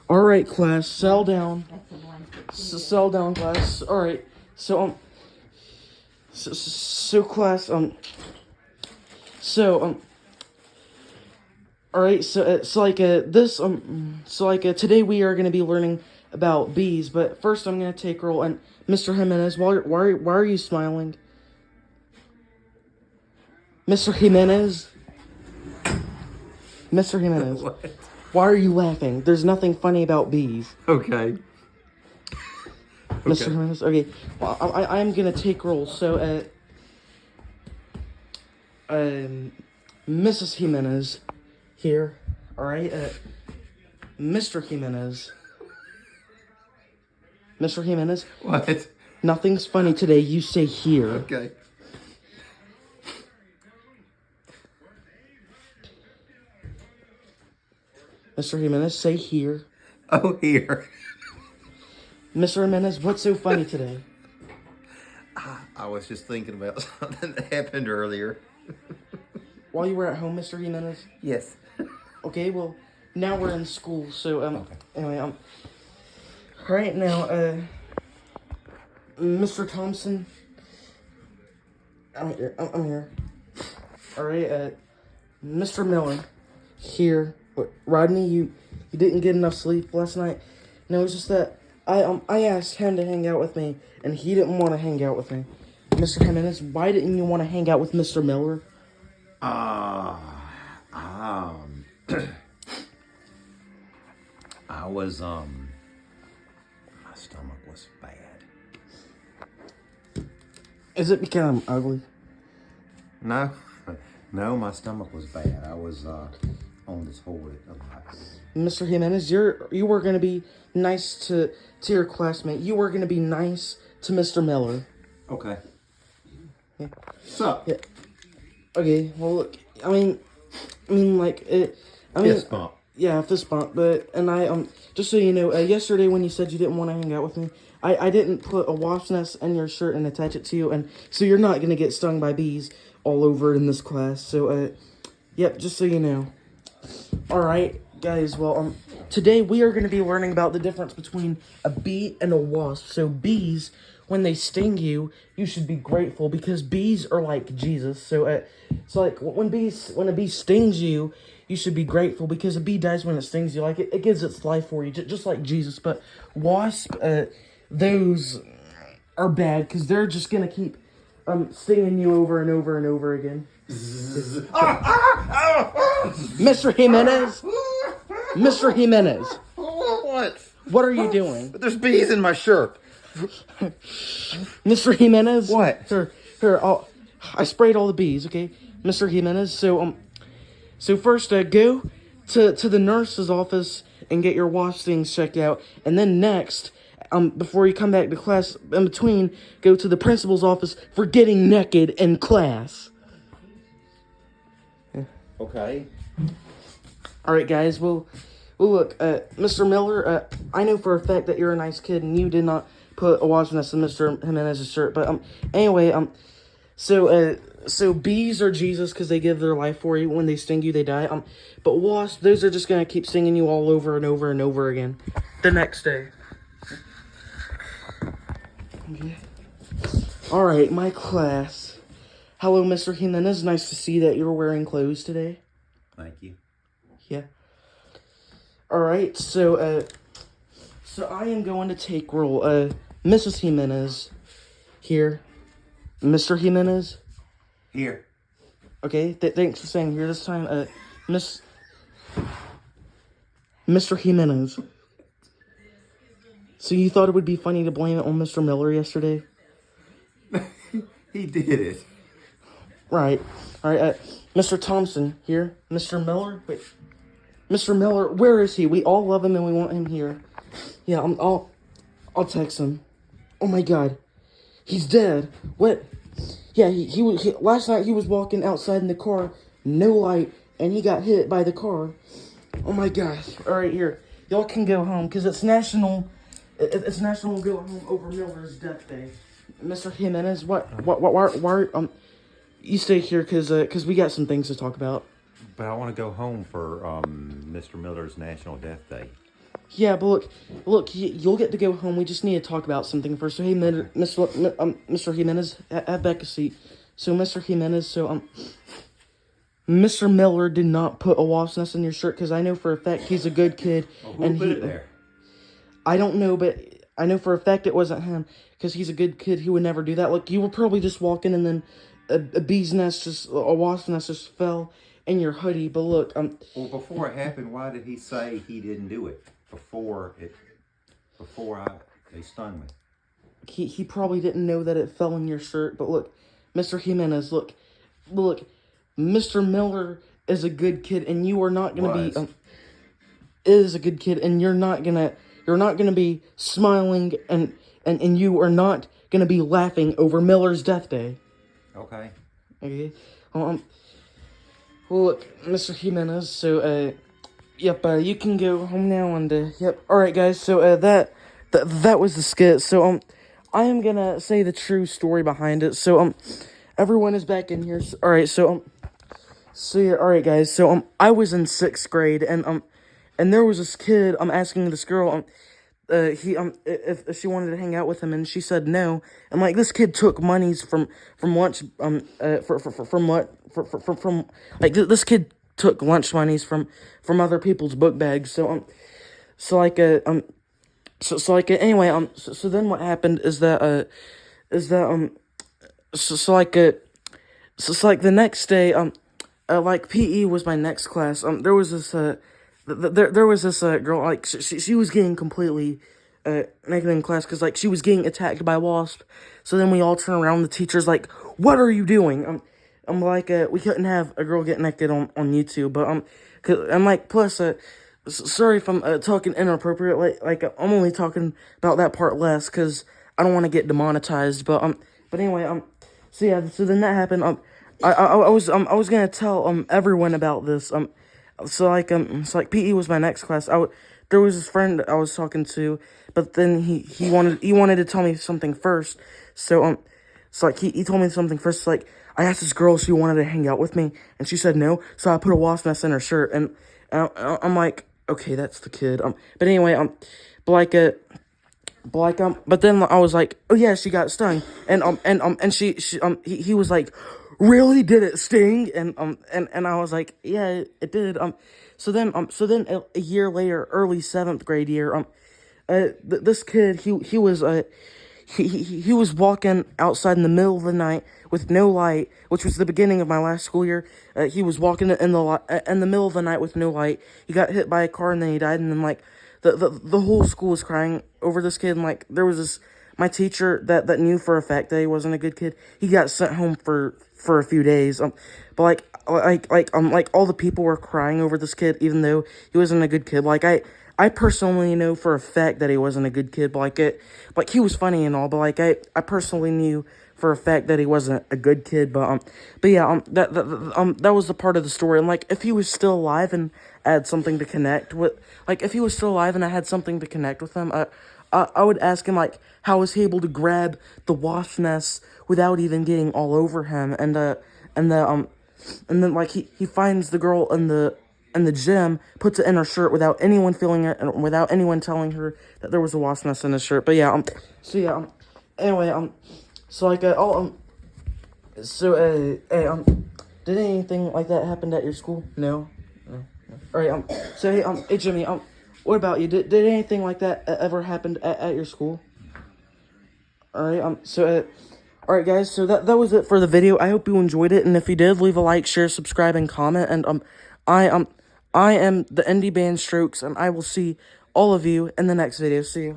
All right, class, settle down. Settle down, class. All right, so class, all right, today we are gonna be learning about bees, but first I'm gonna take roll. And Mr. Jimenez, why are you smiling? Mr. Jimenez? Mr. Jimenez. What? Why are you laughing? There's nothing funny about bees. Okay. Mr. Jimenez? Okay. Well, I am gonna take roll. So, Mrs. Jimenez here. Alright, Mr. Jimenez. Mr. Jimenez? What? Nothing's funny today. You say here. Okay. Mr. Jimenez, say here. Oh, here. Mr. Jimenez, what's so funny today? I was just thinking about something that happened earlier. While you were at home, Mr. Jimenez? Yes. Okay, well, now we're in school, so, Okay. anyway, right now, Mr. Thompson, I'm here. Alright, Mr. Miller, here. What, Rodney, you didn't get enough sleep last night? No, it's just that I asked him to hang out with me, and he didn't want to hang out with me. Mr. Jimenez, why didn't you want to hang out with Mr. Miller? I was, my stomach was bad. Is it because I'm ugly? No, my stomach was bad. I was, on the toilet a lot. Mr. Jimenez, you were going to be nice to your classmate. You were going to be nice to Mr. Miller. Okay. Yeah. So. Yeah. Okay, well, look, Fist bump. Yeah, fist bump, but, and just so you know, yesterday when you said you didn't want to hang out with me, I didn't put a wasp nest in your shirt and attach it to you, and so you're not going to get stung by bees all over in this class, so, yep, just so you know. Alright, guys, well, today we are going to be learning about the difference between a bee and a wasp. So bees, when they sting you, you should be grateful because bees are like Jesus. So, like when a bee stings you, you should be grateful because a bee dies when it stings you. Like it gives its life for you, just like Jesus. But wasp, those are bad because they're just going to keep stinging you over and over and over again. Mr. Jimenez? Mr. Jimenez? What? What are you doing? But there's bees in my shirt. Mr. Jimenez? What? Here, I sprayed all the bees, okay? Mr. Jimenez, so first, go to the nurse's office and get your wasp stings checked out, and then next, before you come back to class, in between, go to the principal's office for getting naked in class. Okay. Alright, guys, well, look, Mr. Miller, I know for a fact that you're a nice kid, and you did not put a wasp nest in Mr. Jimenez's shirt, but, anyway, so bees are Jesus because they give their life for you. When they sting you, they die. But wasps, those are just gonna keep stinging you all over and over and over again the next day. Okay. Alright, my class. Hello, Mr. Jimenez. Nice to see that you're wearing clothes today. Thank you. Yeah. Alright, so I am going to take roll. Mrs. Jimenez. Here. Mr. Jimenez. Here. Okay, thanks for saying here this time. Mr. Jimenez. So you thought it would be funny to blame it on Mr. Miller yesterday? He did it. Right. Alright, Mr. Thompson, here. Mr. Miller? Wait. Mr. Miller, where is he? We all love him and we want him here. Yeah, I'll text him. Oh my god. He's dead. What? Yeah, he last night he was walking outside in the car, no light, and he got hit by the car. Oh my gosh. Alright, here. Y'all can go home, because it's National Go Home Over Miller's Death Day. Mr. Jimenez, why, you stay here, because we got some things to talk about. But I want to go home for Mr. Miller's National Death Day. Yeah, but look, you'll get to go home. We just need to talk about something first. So, hey, Mr. Jimenez, have back a seat. So, Mr. Jimenez, Mr. Miller did not put a wasp nest in your shirt because I know for a fact he's a good kid. Well, who put it there? I don't know, but I know for a fact it wasn't him because he's a good kid. He would never do that. Look, you were probably just walking and then a wasp nest just fell in your hoodie. But look, Well, before it happened, why did he say he didn't do it? Before they stung me. He probably didn't know that it fell in your shirt. But look, Mr. Jimenez, look, Mr. Miller is a good kid, and you are not gonna be is a good kid, and you're not gonna be smiling, and you are not gonna be laughing over Miller's death day. Okay. Okay. Well, look, Mr. Jimenez. So, yep. You can go home now, and yep. All right, guys. So, that was the skit. So, I am gonna say the true story behind it. So, everyone is back in here. So, all right. So, yeah. All right, guys. So, I was in 6th grade, and there was this kid. I'm asking this girl, if she wanted to hang out with him, and she said no. And like this kid took monies from lunch, this kid took lunch monies from other people's book bags. So anyway, so then what happened is that the next day, like PE was my next class. There was this there was this girl, like she was getting completely naked in class because like she was getting attacked by wasp. So then we all turn around. The teacher's like, "What are you doing?" I'm like, we couldn't have a girl get naked on YouTube, but I'm like, plus sorry if I'm talking inappropriate. Like I'm only talking about that part less because I don't want to get demonetized. But anyway, so yeah, so then that happened. I was gonna tell everyone about this. So like PE was my next class. There was this friend I was talking to, but then he wanted to tell me something first. So like he told me something first. Like I asked this girl if she wanted to hang out with me, and she said no. So I put a wasp nest in her shirt, and I'm like, okay, that's the kid. But anyway, but then I was like, oh yeah, she got stung, and he was like, really, did it sting? And I was like, yeah, it did. So then a year later, early 7th grade year, this kid, he was walking outside in the middle of the night with no light, which was the beginning of my last school year. He was walking in the middle of the night with no light. He got hit by a car and then he died. And then like the whole school was crying over this kid. And like there was this my teacher that knew for a fact that he wasn't a good kid. He got sent home for a few days. But like all the people were crying over this kid, even though he wasn't a good kid. Like I personally know for a fact that he wasn't a good kid. But like he was funny and all. But like I personally knew for a fact that he wasn't a good kid. But yeah, that was the part of the story. And like if he was still alive and I had something to connect with, like if he was still alive and I had something to connect with him, I would ask him like how was he able to grab the wasp nest without even getting all over him, and then like he finds the girl in the gym, puts it in her shirt without anyone feeling it and without anyone telling her that there was a wasp nest in his shirt. But yeah, anyway, so like did anything like that happen at your school? No. All right, so hey Jimmy, what about you? Did anything like that ever happen at your school? All right, all right, guys. So that was it for the video. I hope you enjoyed it, and if you did, leave a like, share, subscribe, and comment. And I am the indie band Strokes, and I will see all of you in the next video. See you.